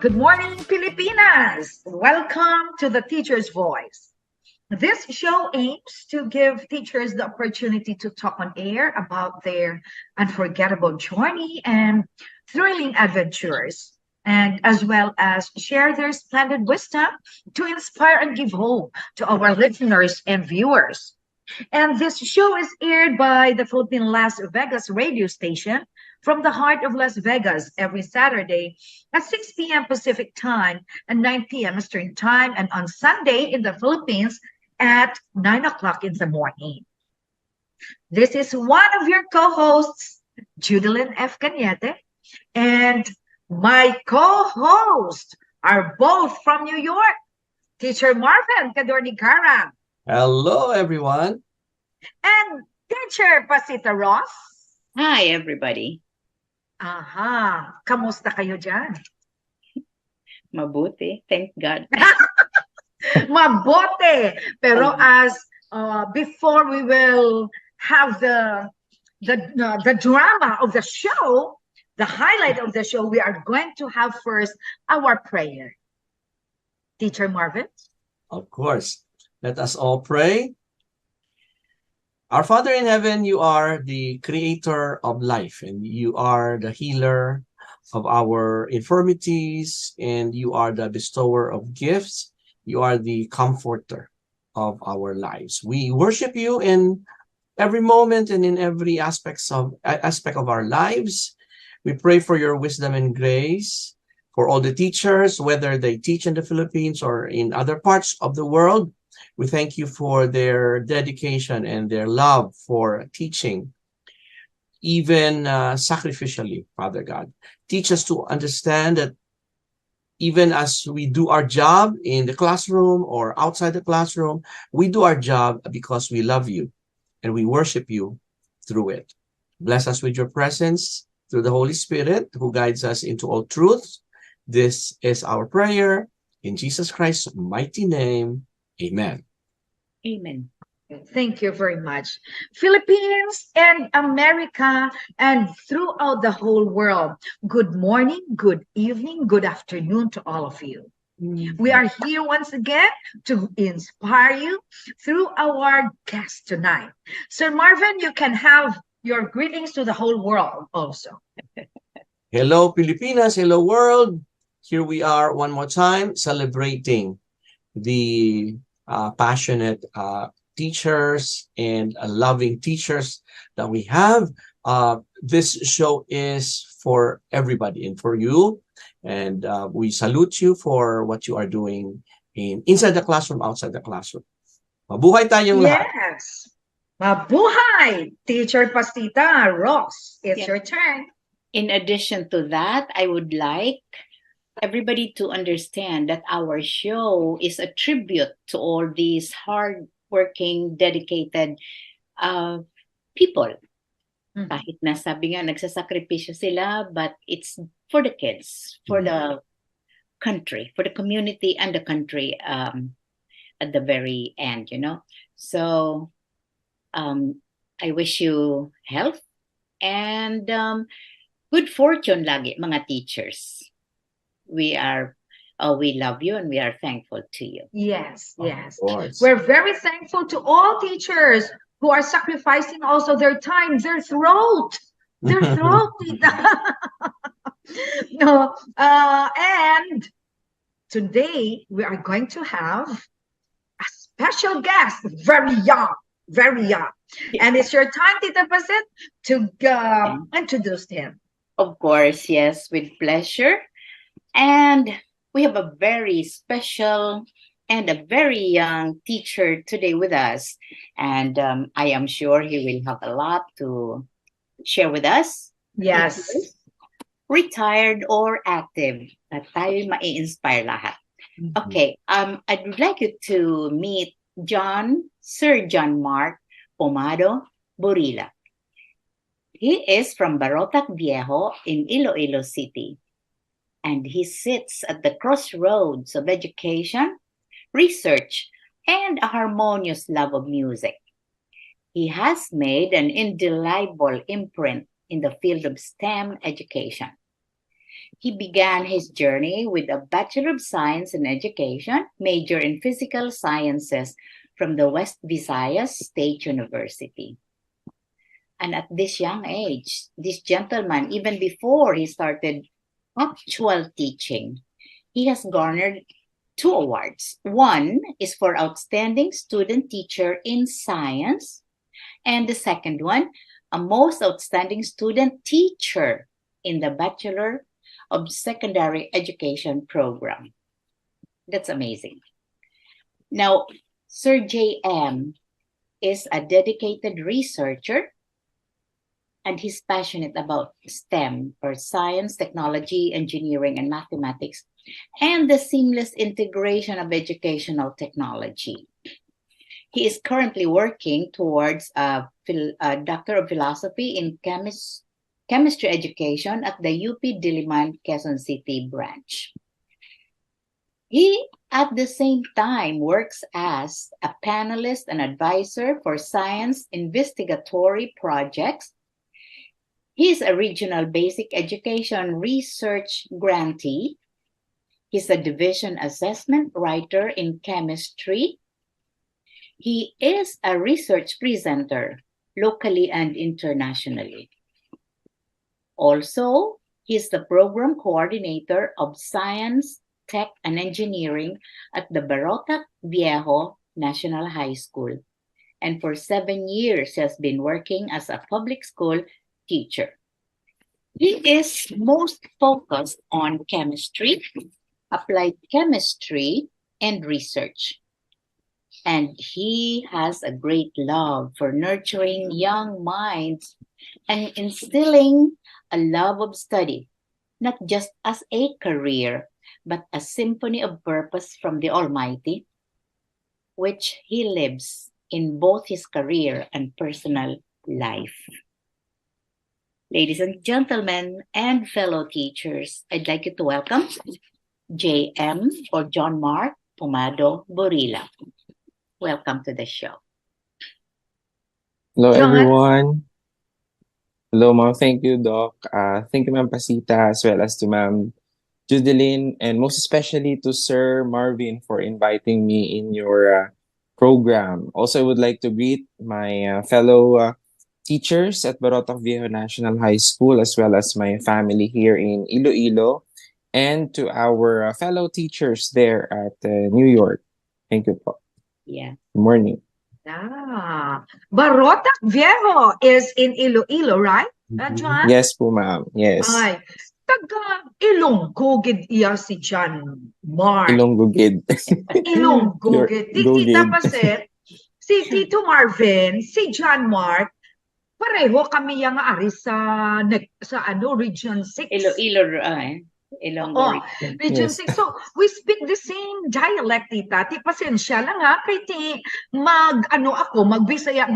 Good morning, Pilipinas! Welcome to the Teacher's Voice. This show aims to give teachers the opportunity to talk on air about their unforgettable journey and thrilling adventures, and as well as share their splendid wisdom to inspire and give hope to our listeners and viewers. And this show is aired by the Philippine Las Vegas radio station from the heart of Las Vegas every Saturday at 6 p.m. Pacific time and 9 p.m. Eastern time, and on Sunday in the Philippines at 9 o'clock in the morning. This is one of your co-hosts, Judilyn F. Cañete, and my co-hosts are both from New York, Teacher Marvin Cadornigara Hello, everyone. and Teacher Pacita Ros. Hi, everybody. Aha, kamusta kayo dyan? Mabuti. Thank God. Mabote. Pero as before we will have the drama of the show, the highlight of the show, we are going to have first our prayer. Teacher Marvin? Of course, let us all pray. Our Father in heaven, you are the creator of life, and you are the healer of our infirmities, and you are the bestower of gifts. You are the comforter of our lives. We worship you in every moment and in every aspect of our lives. We pray for your wisdom and grace for all the teachers, whether they teach in the Philippines or in other parts of the world. We thank you for their dedication and their love for teaching, even sacrificially, Father God. Teach us to understand that even as we do our job in the classroom or outside the classroom, we do our job because we love you and we worship you through it. Bless us with your presence through the Holy Spirit who guides us into all truth. This is our prayer in Jesus Christ's mighty name. Amen. Amen. Thank you very much. Philippines and America and throughout the whole world, good morning, good evening, good afternoon to all of you. We are here once again to inspire you through our guest tonight. Sir Marvin, you can have your greetings to the whole world also. Hello, Pilipinas. Hello, world. Here we are one more time celebrating the passionate teachers and loving teachers that we have. This show is for everybody and for you. And we salute you for what you are doing inside the classroom, outside the classroom. Mabuhay tayong lahat. Yes. Mabuhay, Teacher Pacita Ros. It's Yes. your turn. In addition to that, I would like everybody to understand that our show is a tribute to all these hard-working, dedicated people. Mhm. Kahit na sabi nga, nagsasakripisyo sila, but it's for the kids, for the country, for the community and the country at the very end, you know. So I wish you health and good fortune lagi, mga teachers. We love you and we are thankful to you. Yes, yes. Of course. We're very thankful to all teachers who are sacrificing also their time, their throat, Tita. No, and today we are going to have a special guest, very young, very young. And it's your time, Tita Pasit, to introduce him. Of course, yes, with pleasure. And we have a very special and a very young teacher today with us. And I am sure he will have a lot to share with us. Yes. Retired or active, na tayo mai-inspire lahat. Okay, I'd like you to meet Sir John Mark Pomado Burila. He is from Barotac, Viejo in Iloilo City. And he sits at the crossroads of education, research, and a harmonious love of music. He has made an indelible imprint in the field of STEM education. He began his journey with a Bachelor of Science in Education, major in Physical Sciences from the West Visayas State University. And at this young age, this gentleman, even before he started actual teaching, he has garnered 2 awards. One is for Outstanding Student Teacher in Science, and the second one, a Most Outstanding Student Teacher in the Bachelor of Secondary Education program. That's amazing. Now, Sir J.M. is a dedicated researcher, and he's passionate about STEM, or science, technology, engineering, and mathematics, and the seamless integration of educational technology. He is currently working towards a Doctor of Philosophy in Chemistry Education at the UP Diliman, Quezon City branch. He, at the same time, works as a panelist and advisor for science investigatory projects. He's a regional basic education research grantee. He's a division assessment writer in chemistry. He is a research presenter locally and internationally. Also, he's the program coordinator of science, tech, and engineering at the Barotac, Viejo National High School. And for 7 years, he has been working as a public school teacher. He is most focused on chemistry, applied chemistry, and research. And he has a great love for nurturing young minds and instilling a love of study, not just as a career, but a symphony of purpose from the Almighty, which he lives in both his career and personal life. Ladies and gentlemen and fellow teachers, I'd like you to welcome J.M. or John Mark Pomado Burila. Welcome to the show. Hello, John? everyone. Hello, ma'am. Thank you, Doc. Thank you, Ma'am Pacita, as well as to Ma'am Judilyn, and most especially to Sir Marvin for inviting me in your program. Also, I would like to greet my fellow teachers at Barotac Viejo National High School, as well as my family here in Iloilo, and to our fellow teachers there at New York. Thank you po. Yeah. Good morning. Barotac Viejo is in Iloilo, right, John? Yes po, ma'am. Yes. Ay, taga Ilonggo gid iya si John Mark. Ilonggogid. Ilonggo gid. Tita Gogid. Paset, si Tito Marvin, si John Mark, pareho kami yang ari sa Region 6. Iloilo, Ilonggo region. Region Yes. 6. So, we speak the same dialect, tita. Ti, pasensya lang ha, kay ti, magbisaya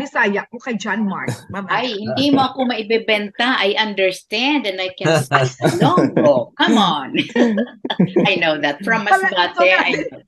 ko kay John Mark. Ay, hindi mo ako maibebenta. I understand and I can speak Ilonggo. Come on. I know that. From Masbate, I know.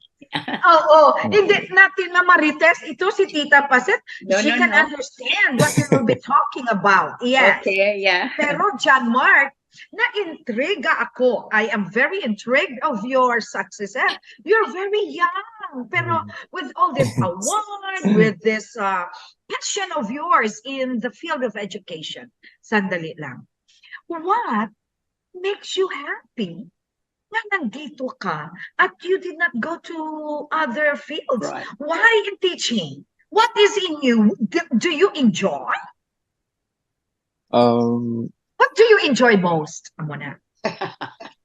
Hindi natin na marites. Ito si Tita Paset. She can understand what we will be talking about. Yes. Okay, yeah. Pero John Mark, na-intriga ako. I am very intrigued of your success. You're very young, pero with all this award, with this passion of yours in the field of education. Sandali lang. What makes you happy na nandito ka at you did not go to other fields? Right. Why in teaching? What is in you? Do you enjoy? What do you enjoy most? Amo na.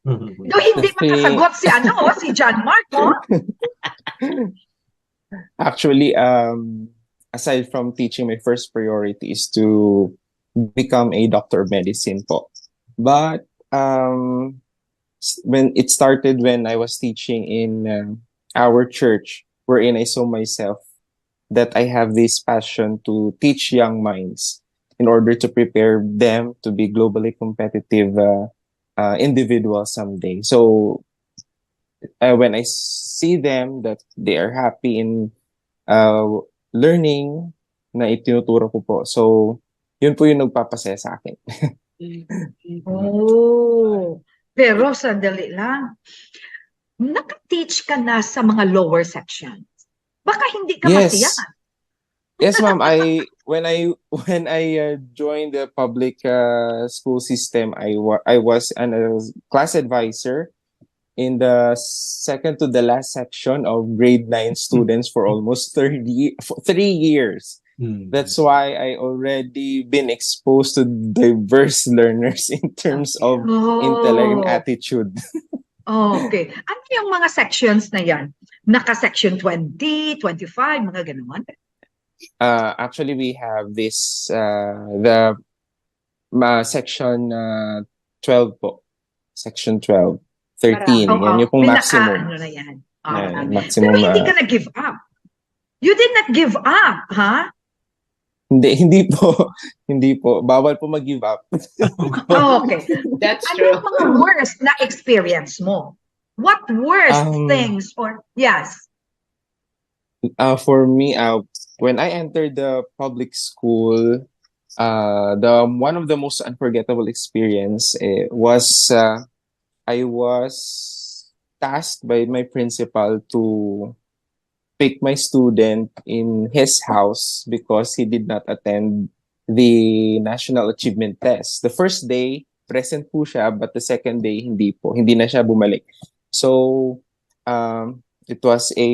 Do hindi makasagot si John Mark, no? Actually, aside from teaching, my first priority is to become a doctor of medicine po. But when it started when I was teaching in our church, wherein I saw myself that I have this passion to teach young minds in order to prepare them to be globally competitive individuals someday. So when I see them that they are happy in learning na itinuturo ko po. So, yun po yung nagpapasaya sa akin. Pero sandali lang, naka-teach ka na sa mga lower sections. Baka hindi ka masiyahan. Yes. Yes, ma'am. When I joined the public school system, I was a class advisor in the second to the last section of grade 9 students for almost 3 years. That's why I already been exposed to diverse learners in terms of intellect and Oh, attitude. okay. Ano yung mga sections na yan? Naka-section 20, 25, mga ganun? Actually, we have this the section 12 po. Section 12, 13. Marami. Yan Oo, yung pong maximum. ano na yan. Yan, Pero maximum. hindi ka na-give up. You did not give up, ha? Hindi po. Hindi po. Bawal po mag-give up. Okay. That's Ano true. yung mga worst na experience mo? What worst things or, yes. For me, when I entered the public school, the one of the most unforgettable experience was I was tasked by my principal to pick my student in his house because he did not attend the National Achievement Test. The first day, present po siya, but the second day, hindi po. Hindi na siya bumalik. So, it was a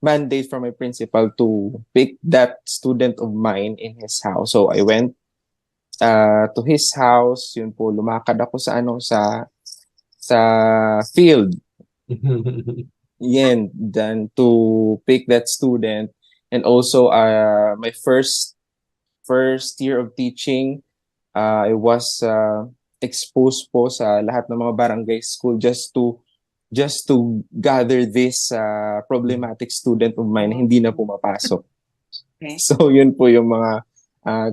mandate from my principal to pick that student of mine in his house. So, I went to his house. Yun po, lumakad ako sa field. Yan, then to pick that student. And also, my first year of teaching, I was exposed po sa lahat ng mga barangay school just to gather this problematic student of mine na hindi na pumapasok. Okay. So, yun po yung mga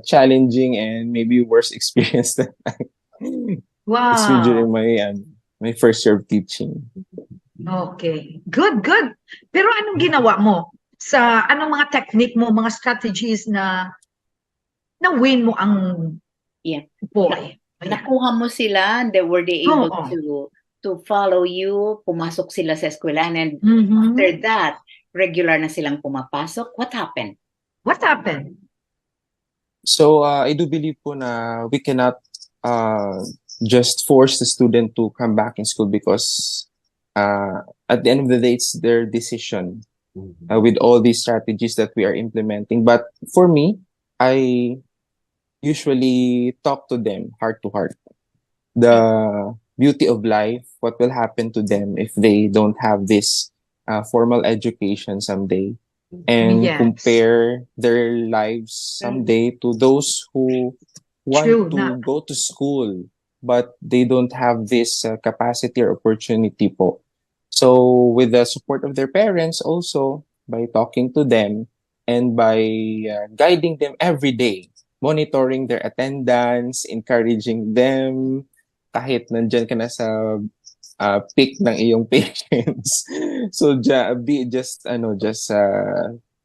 challenging and maybe worst experience that I experienced during my first year of teaching. Okay. Good, good. Pero anong ginawa mo? Anong mga technique mo, mga strategies na win mo ang boy? Nakuha mo sila, were they able Oo. to follow you, pumasok sila sa eskwelahan, and after that, regular na silang pumapasok? What happened? What happened? So, I do believe po na we cannot just force the student to come back in school because at the end of the day, it's their decision with all these strategies that we are implementing. But for me, I usually talk to them heart to heart. The beauty of life, what will happen to them if they don't have this formal education someday, and Yes. compare their lives someday to those who want to go to school but they don't have this capacity or opportunity po. So with the support of their parents also, by talking to them and by guiding them every day, monitoring their attendance, encouraging them, kahit nandyan ka na sa peak ng iyong patience. So just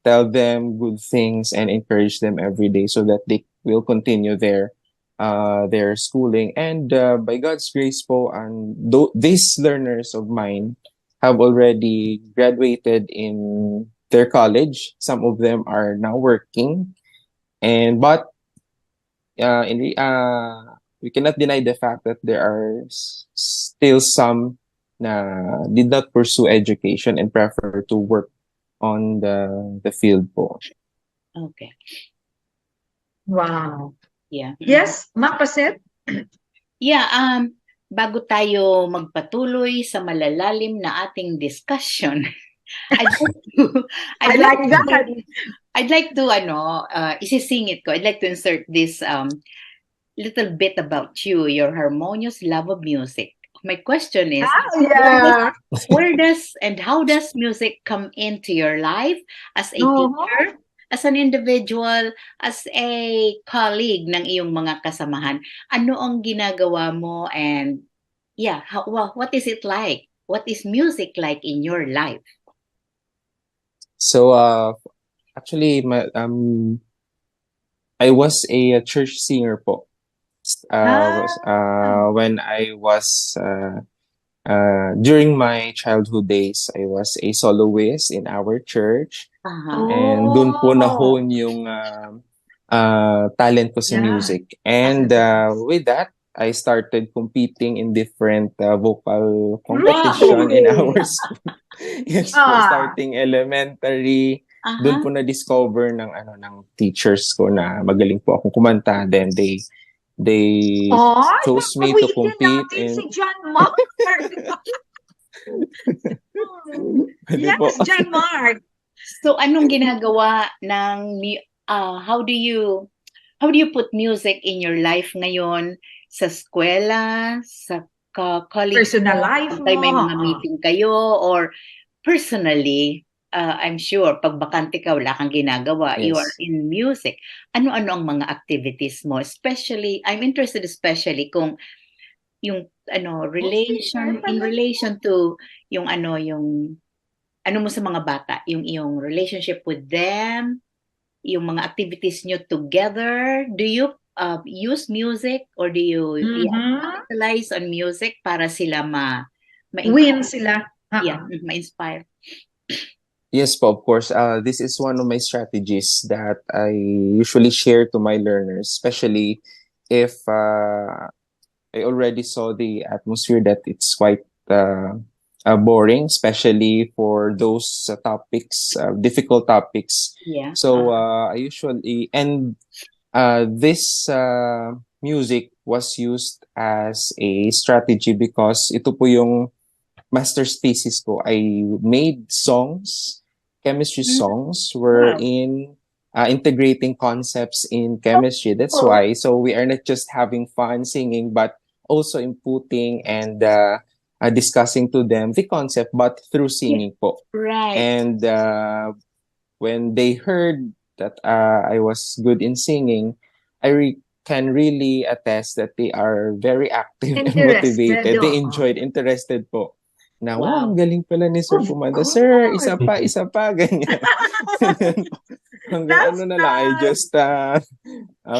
tell them good things and encourage them every day so that they will continue their schooling. And by God's grace po, and these learners of mine have already graduated in their college. Some of them are now working, but we cannot deny the fact that there are still some na did not pursue education and prefer to work on the field po. Okay. Wow. Yeah. Yes, Ma'am Paset? Yeah, bago tayo magpatuloy sa malalalim na ating discussion, I'd like to isisingit ko. I'd like to insert this little bit about you, your harmonious love of music. My question is, where does and how does music come into your life as a teacher, as an individual, as a colleague ng iyong mga kasamahan? Ano ang ginagawa mo, and what is it like? What is music like in your life? So actually, I was a church singer po. When I was during my childhood days, I was a soloist in our church. Uh-huh. And dun po Oh, na-hone yung talent ko sa yeah. music. And with that, I started competing in different vocal competition in our Really? school. Yes po, Ah, starting elementary. Doon Uh-huh. po na-discover ng teachers ko na magaling po akong kumanta. Then they oh, chose me to papawiin compete natin si in John Mark. pwede po. Yes, John Mark. So anong ginagawa how do you put music in your life ngayon sa eskwela, sa college Personal mo, life pag may mo. mga meeting kayo, or personally, I'm sure pag bakante ka, wala kang ginagawa, you are Yes. in music. Ano-ano ang mga activities mo? Especially, I'm interested especially kung yung in relation to yung ano mo sa mga bata, yung iyong relationship with them, yung mga activities nyo together. Do you use music or do you Mhm. capitalize on music para sila Win sila. ma-inspire? Yes po, of course. This is one of my strategies that I usually share to my learners, especially if I already saw the atmosphere that it's quite boring, especially for those topics, difficult topics. Yeah. So I usually, and this music was used as a strategy because ito po yung master's thesis ko. I made songs, chemistry songs, Wow. in integrating concepts in chemistry. That's why. So we are not just having fun singing, but also inputting and discussing to them the concept, but through singing po. Right. And when they heard that I was good in singing, can really attest that they are very active and motivated. They enjoyed, interested po. Na, wow, ang galing pala ni Sir Of kumanta. Sir, course. isa pa, ganyan. Hanggang That's ano na lang, I just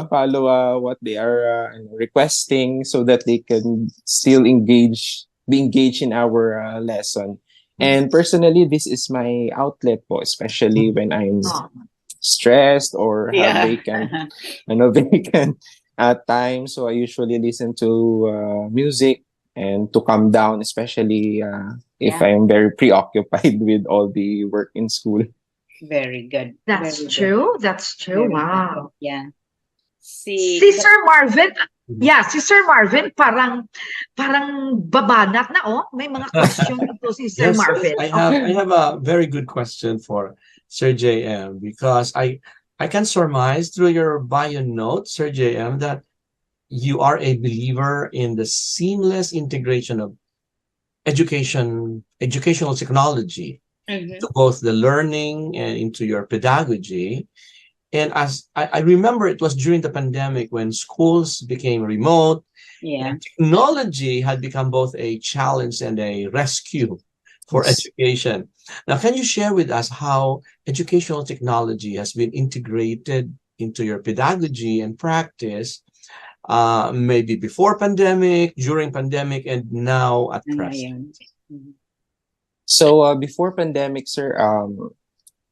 follow what they are requesting so that they can still be engaged in our lesson. And personally, this is my outlet po, especially when I'm stressed or have vacant time. So I usually listen to music and to calm down, especially if Yeah. I'm very preoccupied with all the work in school. Very good. That's Very good. true. That's true. Very Wow. good. Yeah. Si Sir Marvin, si Sir Marvin parang babanat na May mga question ito si Sir Yes, Marvin. I have a very good question for Sir JM because I can surmise through your bio note, Sir JM, that you are a believer in the seamless integration of educational technology to both the learning and into your pedagogy. And as I remember, it was during the pandemic when schools became remote. Yeah. And technology had become both a challenge and a rescue for education. Now, can you share with us how educational technology has been integrated into your pedagogy and practice, maybe before pandemic, during pandemic, and now at present? So before pandemic, sir,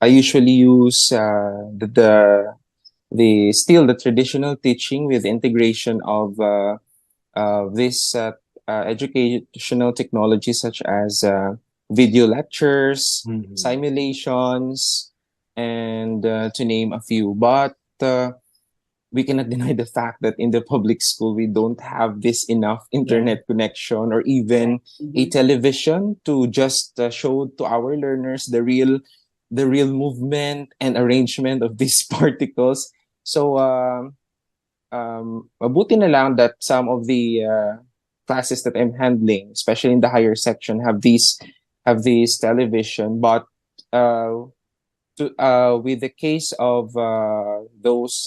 I usually use the traditional teaching with integration of this educational technology such as video lectures, simulations, and to name a few. But we cannot deny the fact that in the public school we don't have this enough internet connection or even a television to just show to our learners the real movement and arrangement of these particles. So mabuti na lang that some of the classes that I'm handling, especially in the higher section, have these television. But with the case of those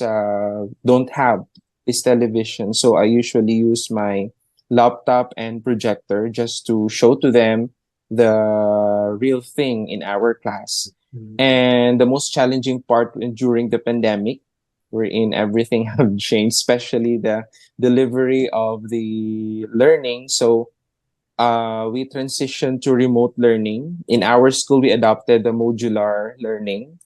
don't have this television, so I usually use my laptop and projector just to show to them the real thing in our class. And the most challenging part during the pandemic wherein everything have changed, especially the delivery of the learning. So we transitioned to remote learning. In our school, we adopted the modular learning.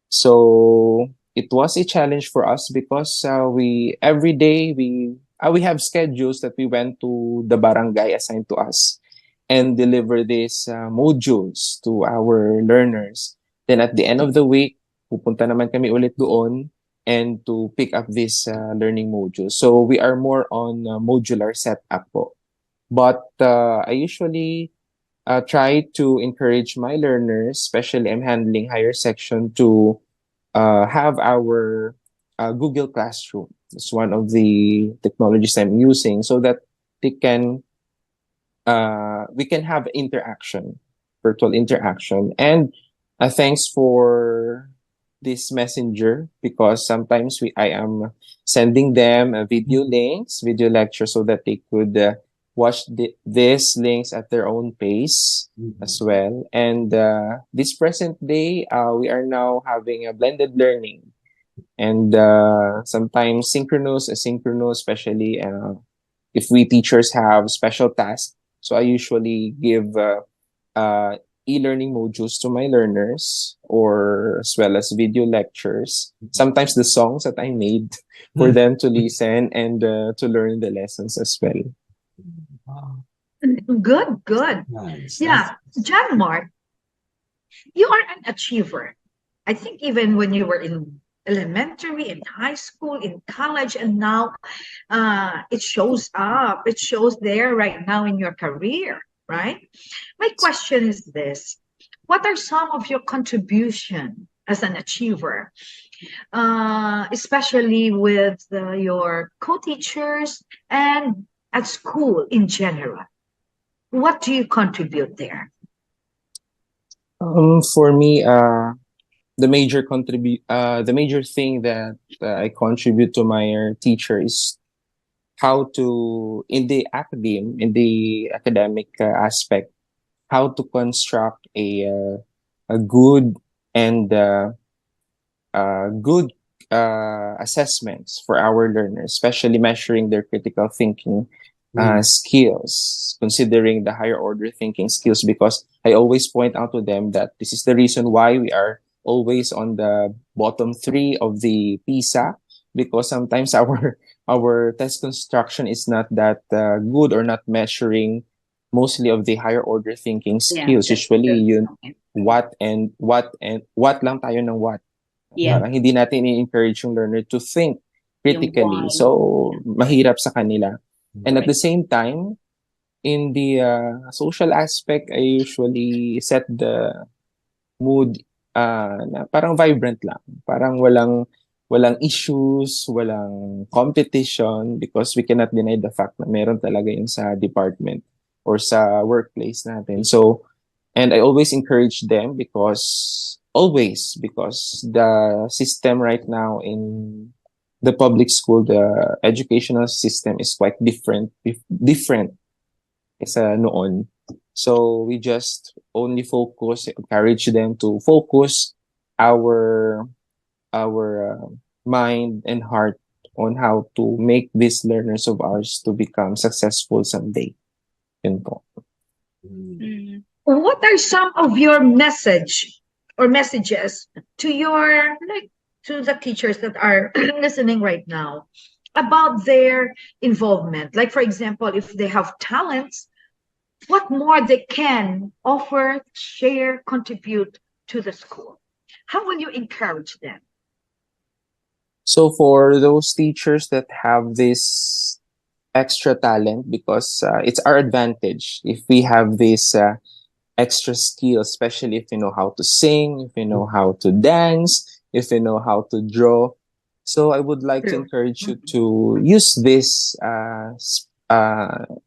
So it was a challenge for us because we every day we have schedules that we went to the barangay assigned to us and deliver these modules to our learners. Then at the end of the week, pupunta naman kami ulit doon and to pick up this learning modules. So we are more on modular setup po. But I usually try to encourage my learners, especially I'm handling higher section, to have our Google Classroom. It's one of the technologies I'm using so that they can we can have interaction, virtual interaction. And thanks for this messenger because sometimes I am sending them video links, video lectures so that they could watch these links at their own pace as well. And this present day, we are now having a blended learning and sometimes synchronous, asynchronous, especially if we teachers have special tasks. So I usually give e-learning modules to my learners or as well as video lectures. Sometimes the songs that I made for them to listen and to learn the lessons as well. Good. Nice. Yeah, John Mark, you are an achiever. I think even when you were in elementary, in high school, in college, and now it shows up. It shows there right now in your career, right? My question is this. What are some of your contribution as an achiever, especially with your co-teachers and at school in general? What do you contribute there? For me, the major thing that I contribute to my teacher is how to in the academic aspect, how to construct a good and good assessments for our learners, especially measuring their critical thinking skills, considering the higher order thinking skills, because I always point out to them that this is the reason why we are always on the bottom 3 of the PISA, because sometimes our test construction is not that good or not measuring mostly of the higher order thinking skills. Usually yun what lang tayo ng what. Yeah. Parang hindi natin i-encourage yung learner to think critically. So mahirap sa kanila. And at the same time, in the social aspect, I usually set the mood na parang vibrant lang. Parang walang issues, walang competition, because we cannot deny the fact na meron talaga yun sa department or sa workplace natin. So, and I always encourage them because the system right now in the public school, the educational system is quite different sa noon. So we just only encourage them to focus our mind and heart on how to make these learners of ours to become successful someday. Yun po. What are some of your messages to to the teachers that are listening right now about their involvement? Like, for example, if they have talents, what more they can offer, share, contribute to the school? How will you encourage them? So for those teachers that have this extra talent, because it's our advantage if we have this extra skill, especially if you know how to sing, if you know how to dance, if you know how to draw. So I would like to encourage you to use this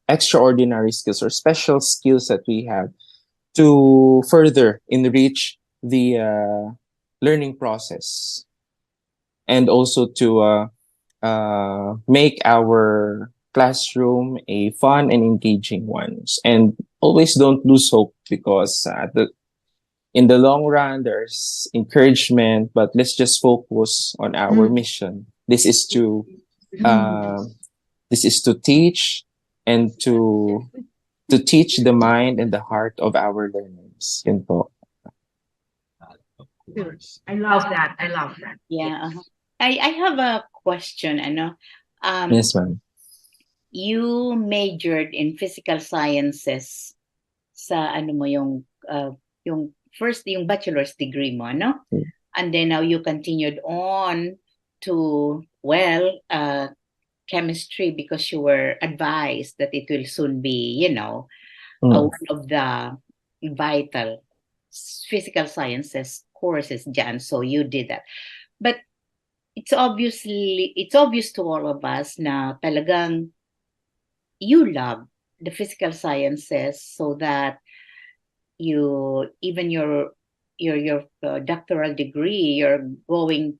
extraordinary skills or special skills that we have to further enrich the learning process, and also to make our classroom a fun and engaging one. And always don't lose hope, because in the long run, there's encouragement, but let's just focus on our mission. This is to teach and to teach the mind and the heart of our learners. Yun po. I love that. I love that. Yeah. I have a question. Yes, ma'am. You majored in physical sciences sa yung first yung bachelor's degree mo, no? And then now you continued on to chemistry because you were advised that it will soon be, one of the vital physical sciences courses dyan. So you did that. But it's obvious to all of us na talagang you love the physical sciences so that even your doctoral degree, you're going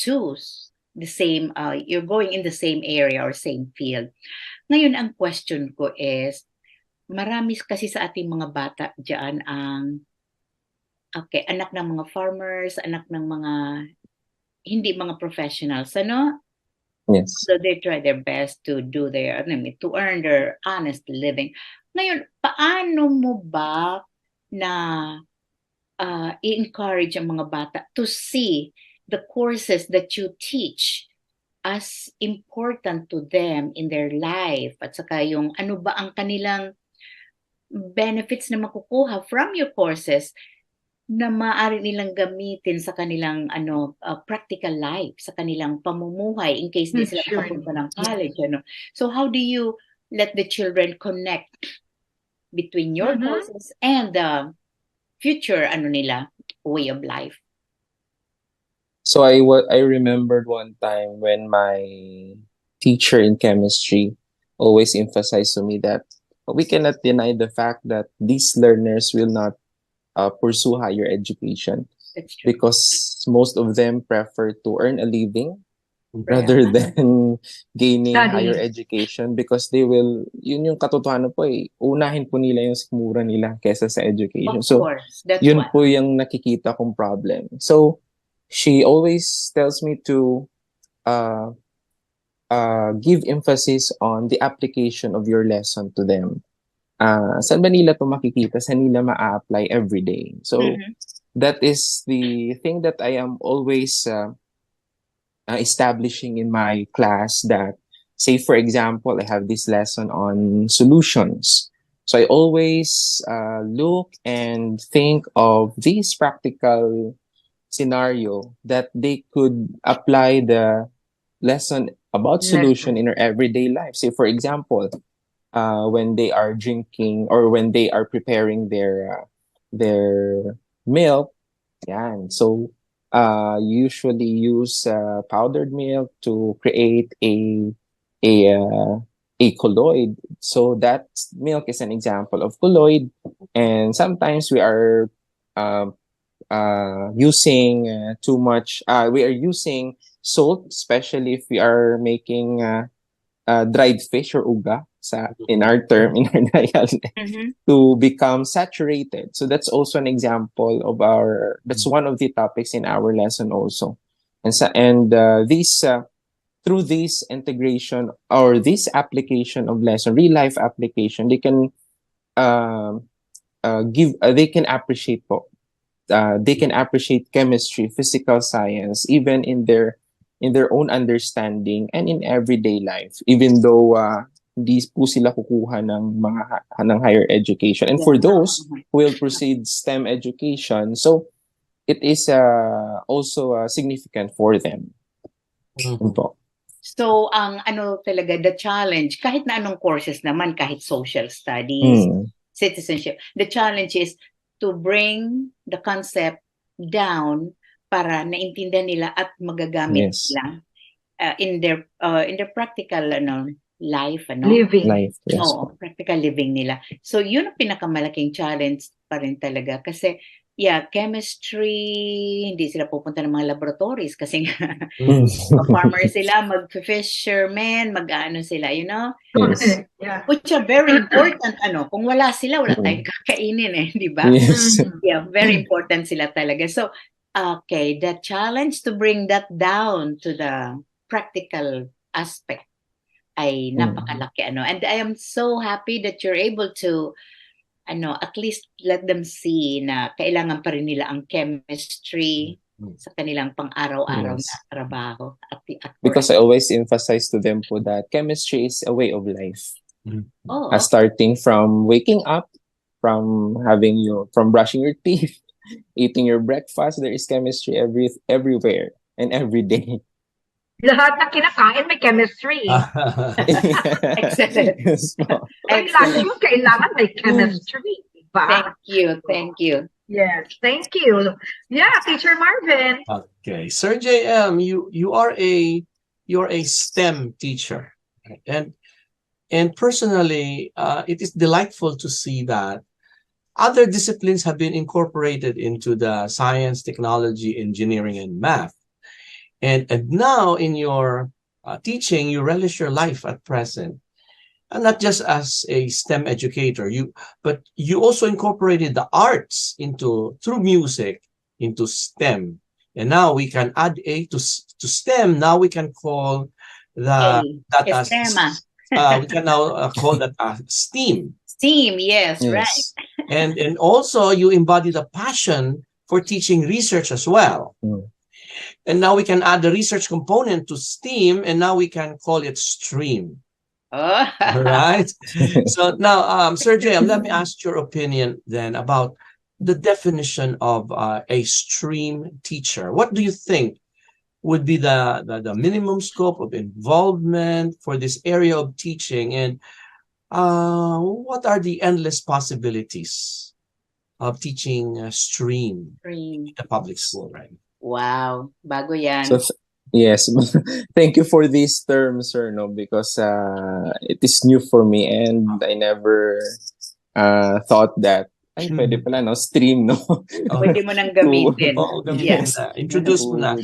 to the same, you're going in the same area or same field. Ngayon, ang question ko is, marami kasi sa ating mga bata dyan ang anak ng mga farmers, anak ng mga hindi mga professionals, ano? Yes. So they try their best to do to earn their honest living. Ngayon, paano mo ba na i-encourage ang mga bata to see the courses that you teach as important to them in their life? At saka yung ano ba ang kanilang benefits na makukuha from your courses na maaari nilang gamitin sa kanilang practical life, sa kanilang pamumuhay in case di sila makapunta ng college. So how do you let the children connect between your courses and the future way of life? So I remembered one time when my teacher in chemistry always emphasized to me that we cannot deny the fact that these learners will not pursue higher education. That's true. Because most of them prefer to earn a living rather than gaining higher education, because they will, yun yung katotohanan po unahin po nila yung sikmura nila kesa sa education. Of course. That's yun po yung nakikita kong problem. So she always tells me to give emphasis on the application of your lesson to them. Saan ba nila ito makikita? Saan nila ma-apply every day? So, that is the thing that I am always establishing in my class, that, say, for example, I have this lesson on solutions. So, I always look and think of this practical scenario that they could apply the lesson about solution in their everyday life. Say, for example, when they are drinking or when they are preparing their milk, so usually use powdered milk to create a colloid. So that milk is an example of colloid, and sometimes we are using too much. We are using salt, especially if we are making dried fish or uga, in our dialect, to become saturated. So that's also an example of that's one of the topics in our lesson also. And through this integration or this application of lesson, real life application, they can they can appreciate chemistry, physical science, even in their own understanding and in everyday life, even though hindi po sila kukuha ng higher education. And for those who will proceed STEM education, so it is also significant for them. So, ang talaga, the challenge, kahit na anong courses naman, kahit social studies, citizenship, the challenge is to bring the concept down para naintindihan nila at magagamit nila in their practical life, living. Life, yes. Oo, practical living nila. So yun ang pinakamalaking challenge pa rin talaga, kasi chemistry, hindi sila pupunta ng mga laboratories kasi Mm. farmer sila, mag-fisherman, mag-ano sila, Yes. Yeah. which are very important, kung wala sila, wala tayong kakainin di ba? Yes. Yeah, very important sila talaga. So, okay, the challenge to bring that down to the practical aspect ay napakalaki, and I am so happy that you're able to at least let them see na kailangan pa rin nila ang chemistry sa kanilang pang-araw-araw na Yes. trabaho. Because I always emphasize to them po that chemistry is a way of life. Oh, Starting from waking up, from brushing your teeth, eating your breakfast, there is chemistry everywhere and every day. Lahat ng kinakain may chemistry. excellent. Yes po. Ay, lahat yun kailangan may chemistry. Diba? Thank you. Yes, thank you. Yeah, Teacher Marvin. Okay, Sir JM, you're a STEM teacher, and personally, it is delightful to see that other disciplines have been incorporated into the science, technology, engineering, and math. And now in your teaching, you relish your life at present, and not just as a STEM educator, but you also incorporated the arts through music into STEM. And now we can add A to STEM. Now we can call that as we can now call that STEAM. STEAM, yes, right. And also you embody the passion for teaching research as well. And now we can add the research component to STEAM, and now we can call it STREAM. Oh. Right? So now, Sir JM, let me ask your opinion then about the definition of a STREAM teacher. What do you think would be the minimum scope of involvement for this area of teaching, and what are the endless possibilities of teaching STREAM in the public school, right? Wow, bago yan. So yes, thank you for these terms, sir. No, because it is new for me, and I never thought that ay pwede pala no stream no. Pwede mo nang gamitin. Yes. Introduce mo na.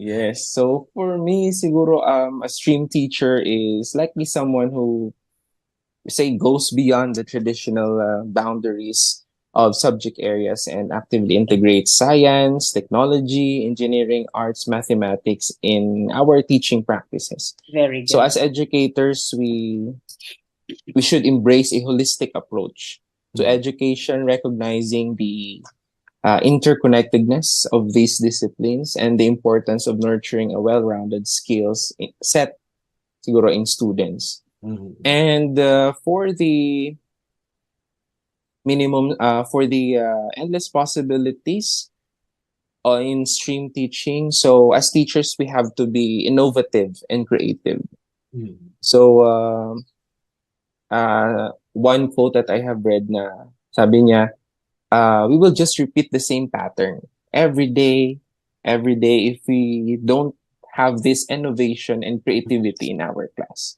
Yes. So for me, siguro a stream teacher is likely someone who goes beyond the traditional boundaries of subject areas and actively integrates science, technology, engineering, arts, mathematics in our teaching practices. Very good. So as educators, we should embrace a holistic approach to education, recognizing the interconnectedness of these disciplines and the importance of nurturing a well-rounded skills set siguro in students. And for the minimum for the endless possibilities in stream teaching, so as teachers we have to be innovative and creative. So one quote that I have read na sabi niya, we will just repeat the same pattern every day if we don't have this innovation and creativity in our class.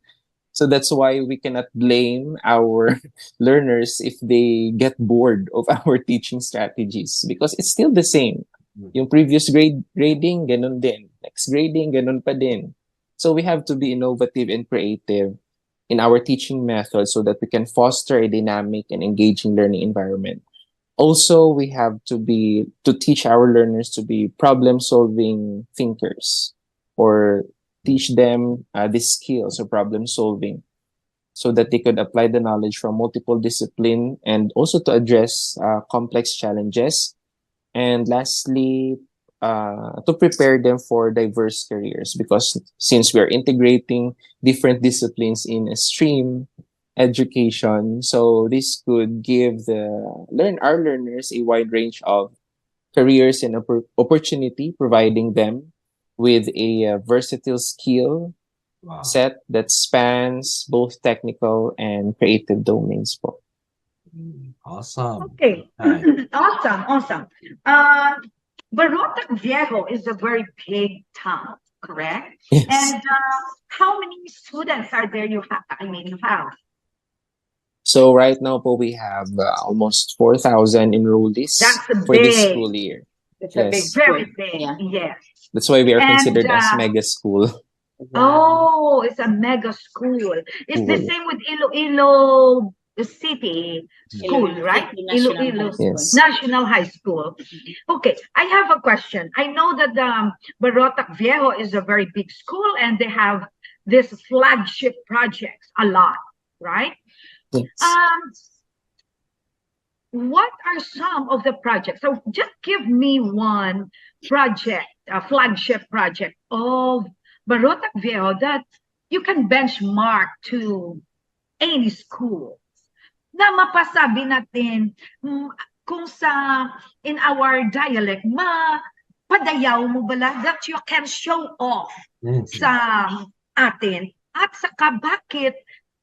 So that's why we cannot blame our learners if they get bored of our teaching strategies, because it's still the same. Yung previous grading, ganun din. Next grading, ganun pa din. So we have to be innovative and creative in our teaching methods so that we can foster a dynamic and engaging learning environment. Also, we have to teach our learners to be problem-solving thinkers, or teach them these skills of problem solving so that they could apply the knowledge from multiple disciplines and also to address complex challenges. And lastly, to prepare them for diverse careers, because since we are integrating different disciplines in a stream education, so this could give our learners a wide range of careers and opportunity, providing them with a versatile skill set that spans both technical and creative domains. Awesome. Okay. Awesome. Barotac, Viejo is a very big town, correct? Yes. And how many students are there you have? So right now po we have almost 4,000 enrollees That's for this big. school year. It's a big Yes. school. Very big. Yeah. Yes. That's why we are And considered as mega school. oh, it's a mega school. It's the School. same with Iloilo City School, Iloilo right? City National High Iloilo School. Yes. National High School. Okay, I have a question. I know that Barotac Viejo is a very big school and they have this flagship projects a lot, right? Yes. What are some of the projects? So just give me one project, a flagship project of Barotac Viejo that you can benchmark to any school na mapasabi natin kung sa in our dialect padayaw mo bala that you can show off sa atin at saka bakit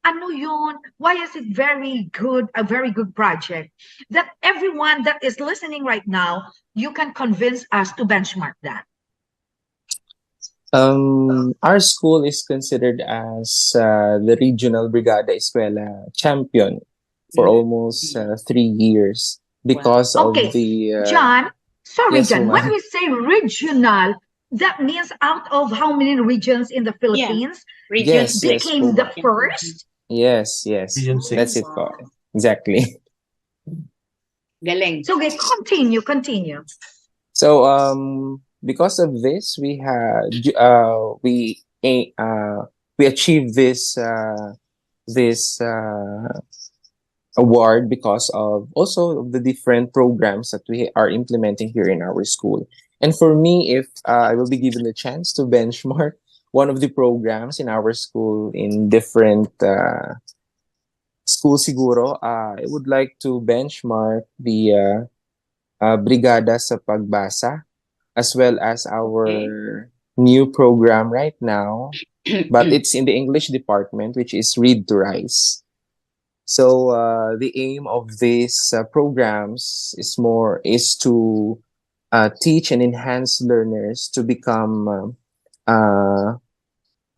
ano yun, why is it very good, a very good project that everyone that is listening right now, you can convince us to benchmark that. Our school is considered as the regional Brigada Escuela champion for almost 3 years because Okay, of the John, sorry, yes, John, when ma'am. we say regional, that means out of how many regions in the Philippines Region Yes, it yes, became po, the ma'am. first? Yes, yes. Region That's 6. it po. Exactly. Galing. So okay, continue. So because of this we had we achieved this award because of also the different programs that we are implementing here in our school. And for me, if I will be given the chance to benchmark one of the programs in our school in different schools siguro, I would like to benchmark the Brigada sa Pagbasa as well as our new program right now, but it's in the English department, which is Read to Rise. So the aim of these programs is to teach and enhance learners to become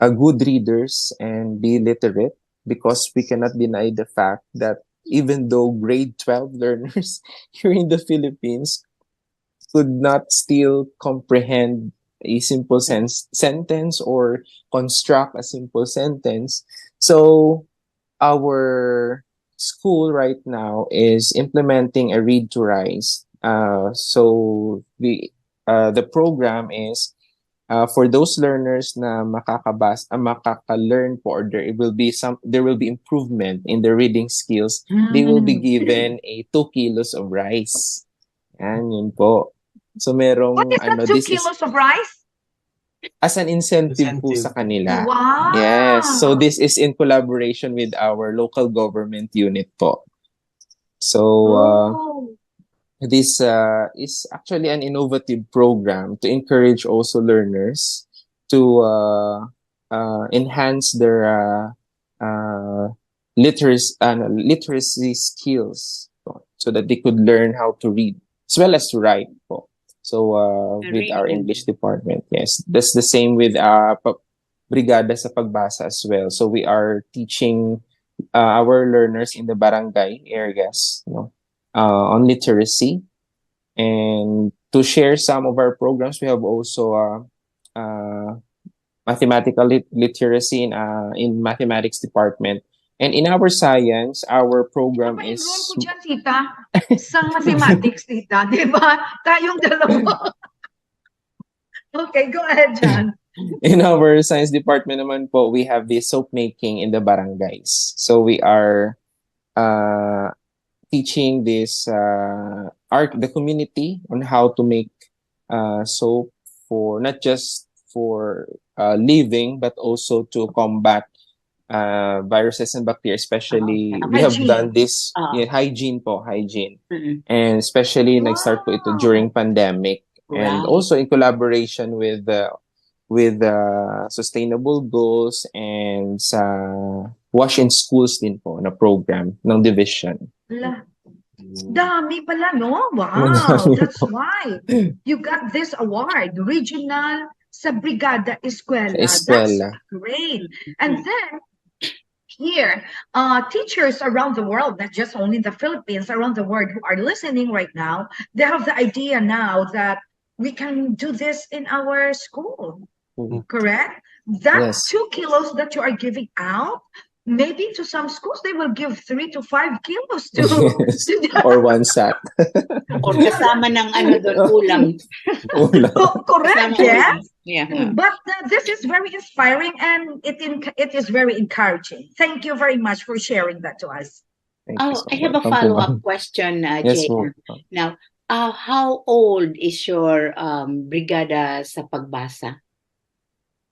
good readers and be literate, because we cannot deny the fact that even though grade 12 learners here in the Philippines could not still comprehend a simple sentence or construct a simple sentence. So our school right now is implementing a Read to Rise. So the program is for those learners na makaka-learn po, or there will be improvement in their reading skills. They will be given a 2 kilos of rice. Yan, yun po. So merong What is that 2 kilos of rice? As an incentive po sa kanila. Wow. Yes. So this is in collaboration with our local government unit po. So this is actually an innovative program to encourage also learners to enhance their literacy skills po, so that they could learn how to read as well as to write po. So with our English department, yes, that's the same with Brigada sa Pagbasa as well. So we are teaching our learners in the barangay areas, on literacy. And to share some of our programs, we have also mathematical literacy in mathematics department. And in our science, our program is... Enroll ko dyan, tita, sa mathematics, tita. Di ba? Tayong dalawa. Okay, go ahead, John. In our science department naman po, we have the soap making in the barangays. So we are teaching the community on how to make soap, for not just for living, but also to combat viruses and bacteria, especially we have done this hygiene. Mm-hmm. And especially nag-start po ito during pandemic, and also in collaboration with sustainable goals and sa wash in schools din po na program ng division. Dami pala, no? Wow, that's why you got this award, regional sa Brigada Escuela. That's great. And then here, teachers around the world, not just only the Philippines, around the world who are listening right now, they have the idea now that we can do this in our school, correct? That Yes. 2 kilos that you are giving out, maybe to some schools, they will give 3 to 5 kilos to, Yes. Or one sack. Or kasama ng ano doon, ulam. Ulam. Correct, Kasama yes. ulam. Yeah. But this is very inspiring and it is very encouraging. Thank you very much for sharing that to us. Thank you Oh, so I have a much. Welcome po, follow-up ma'am. question, Yes JM. po. Now, how old is your brigada sa pagbasa?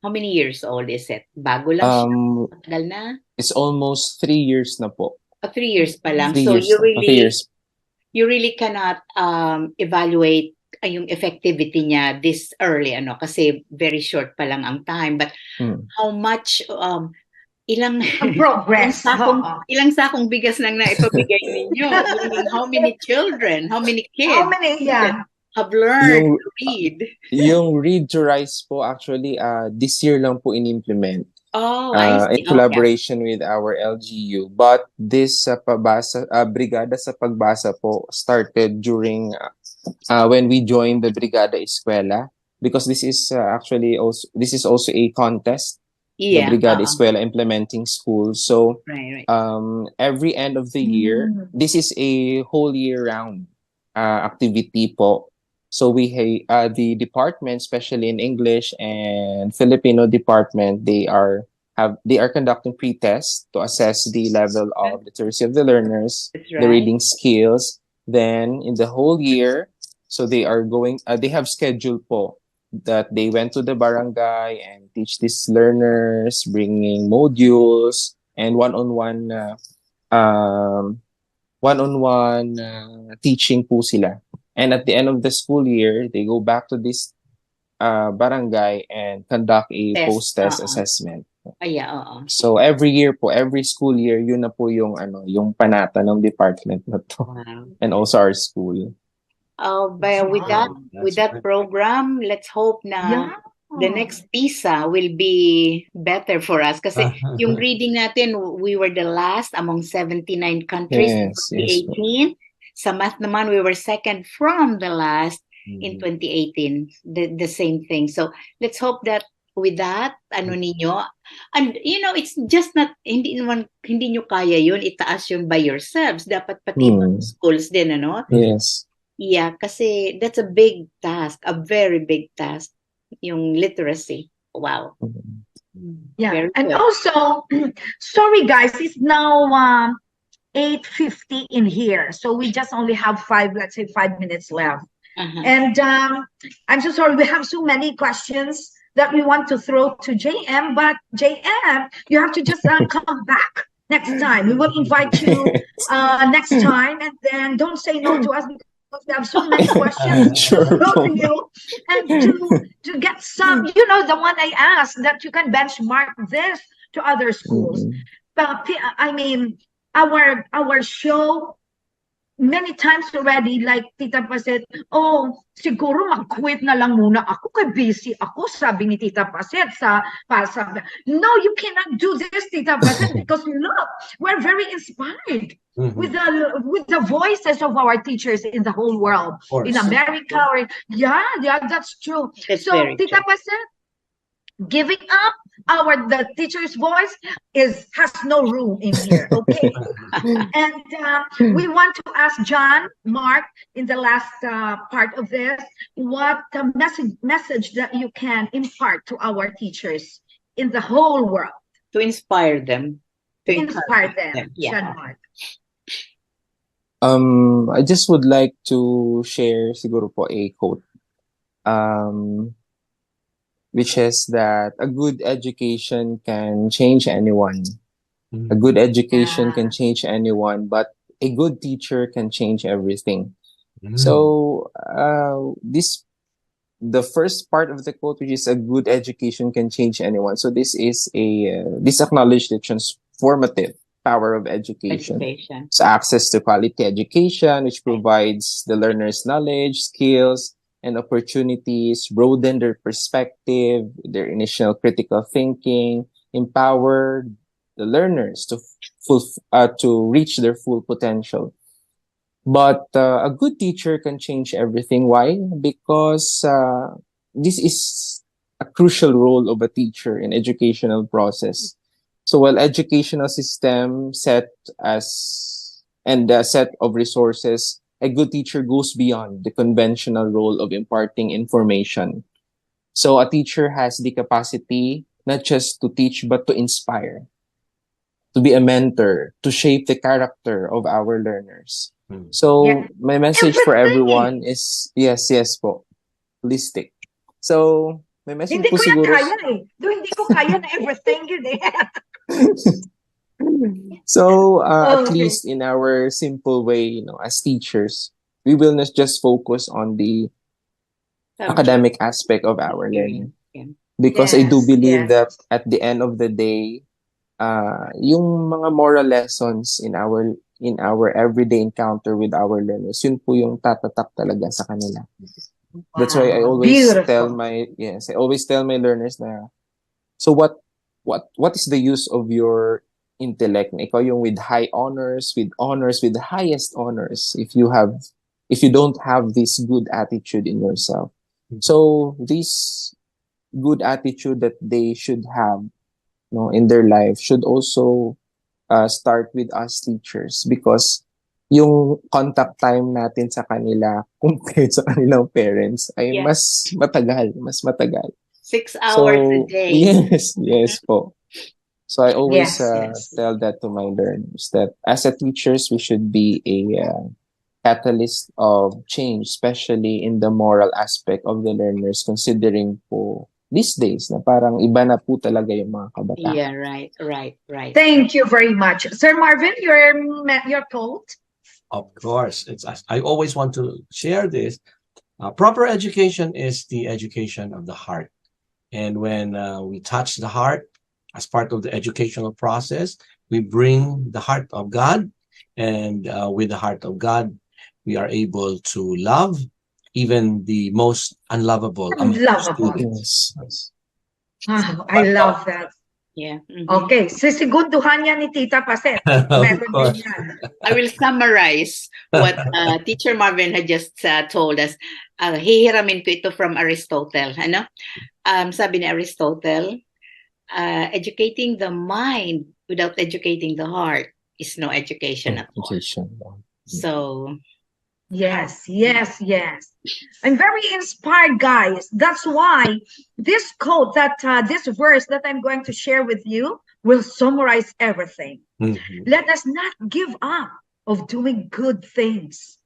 How many years old is it? Bago lang siya? Matagal na? It's almost 3 years na po. 3 years pa lang. 3 So years you na. 3 years. really cannot evaluate yung effectivity niya this early, ano, kasi very short pa lang ang time. But how much, ilang Progress. ilang sakong bigas nang naipabigay ninyo? Meaning, how many children, how many kids How many, yeah. have learned to read? Yung read to rise po, actually, this year lang po in-implement. Oh, I see. In collaboration with our LGU. But this Brigada sa Pagbasa po started during when we joined the Brigada Eskwela, because this is also a contest. Yeah. The Brigada Eskwela implementing school. So Right. every end of the year, this is a whole year round activity po. So we the department, especially in English and Filipino department, they are conducting pre-tests to assess the level of literacy of the learners, That's the right. reading skills. Then in the whole year, so they are going. They have scheduled po that they went to the barangay and teach these learners, bringing modules and one-on-one teaching po sila. And at the end of the school year, they go back to this barangay and conduct a post-test assessment. So every year po, every school year, yun na po yung panata ng department na to. Wow. And also our school. But with that program, let's hope na the next PISA will be better for us. Kasi yung reading natin, we were the last among 79 countries in 2018. Sa math naman, we were second from the last in 2018. The same thing. So let's hope that with that, ninyo, and it's just not, hindi nyo kaya yun, itaas yun by yourselves. Dapat pati schools din, ano? Yes. Yeah, kasi that's a big task, a very big task, yung literacy. Wow. Yeah, and also, sorry guys, it's now 8:50 in here, so we just only have 5 minutes left. And I'm so sorry, we have so many questions that we want to throw to JM, but JM, you have to just come back next time. We will invite you next time, and then don't say no to us, because we have so many questions to throw to you, and to get some, the one I asked, that you can benchmark this to other schools. But I mean, our show many times already, like Tita Pa said, siguro mag-quit na lang muna ako, kay busy ako, sabi ni Tita Paset no, you cannot do this, Tita Paset, because look, we're very inspired with the voices of our teachers in the whole world, in America, or that's true. So Tita Paset, giving up the teacher's voice has no room in here, okay? And we want to ask John, Mark, in the last part of this, what message that you can impart to our teachers in the whole world to inspire them, John, Mark. I just would like to share siguro po a quote, which is that a good education can change anyone. A good education can change anyone, but a good teacher can change everything. So the first part of the quote, which is a good education can change anyone. So this is this acknowledges the transformative power of education. So access to quality education, which provides the learners knowledge, skills, and opportunities, broaden their perspective, their initial critical thinking, empower the learners to reach their full potential. But a good teacher can change everything. Why? Because this is a crucial role of a teacher in educational process. So while educational system set a set of resources, a good teacher goes beyond the conventional role of imparting information. So a teacher has the capacity not just to teach but to inspire, to be a mentor, to shape the character of our learners. So Yeah. my message for Everything. everyone is yes po, holistic. So my message Hindi po ko yan siguro kaya eh. Hindi ko kaya na everything yun eh. so at Okay. least in our simple way, as teachers, we will not just focus on the academic aspect of our learning. Yeah. Because I do Yes, believe yes. that at the end of the day, yung mga moral lessons in our everyday encounter with our learners, yun po yung tatatak talaga sa kanila. That's why I Wow, always beautiful. I always tell my learners na, so what is the use of your intellect? Ikaw yung with high honors, with the highest honors, if you don't have this good attitude in yourself. So this good attitude that they should have, in their life should also start with us teachers, because yung contact time natin sa kanila compared sa kanilang parents ay Yeah. mas matagal. 6 hours a day. Yes po. So I always Yes. tell that to my learners, that as a teachers, we should be a catalyst of change, especially in the moral aspect of the learners, considering po these days na parang iba na po talaga yung mga kabataan. Yeah, right. Thank you very much. Sir Marvin, your quote? Of course, I always want to share this. Proper education is the education of the heart. And when we touch the heart as part of the educational process, we bring the heart of God. And with the heart of God, we are able to love even the most unlovable among Unlovable. students. Wow, I love that. Yeah. Okay, sisigurduhan yan ni Tita Paset. Of Meron course. din yan. I will summarize what Teacher Marvin had just told us. Hihiramin ko ito from Aristotle. Sabi ni Aristotle, educating the mind without educating the heart is no education at all. So, Yes. I'm very inspired, guys. That's why this quote, this verse that I'm going to share with you will summarize everything. Let us not give up of doing good things,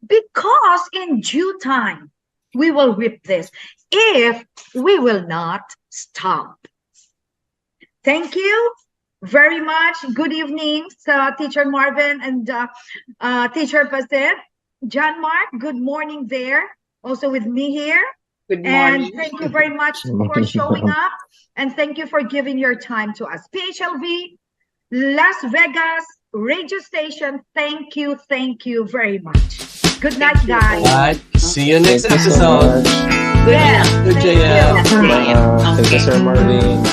because in due time we will reap this if we will not stop. Thank you very much. Good evening, Teacher Marvin and Teacher Paset. John Mark, good morning there. Also with me here. good morning. And thank you very much for showing up. And thank you for giving your time to us. PHLV, Las Vegas radio station, thank you very much. Good night, Thank you. guys. All right. See you next Thank you so episode. much. Yes, Good thank JM. you. Thank you, Sir Marvin.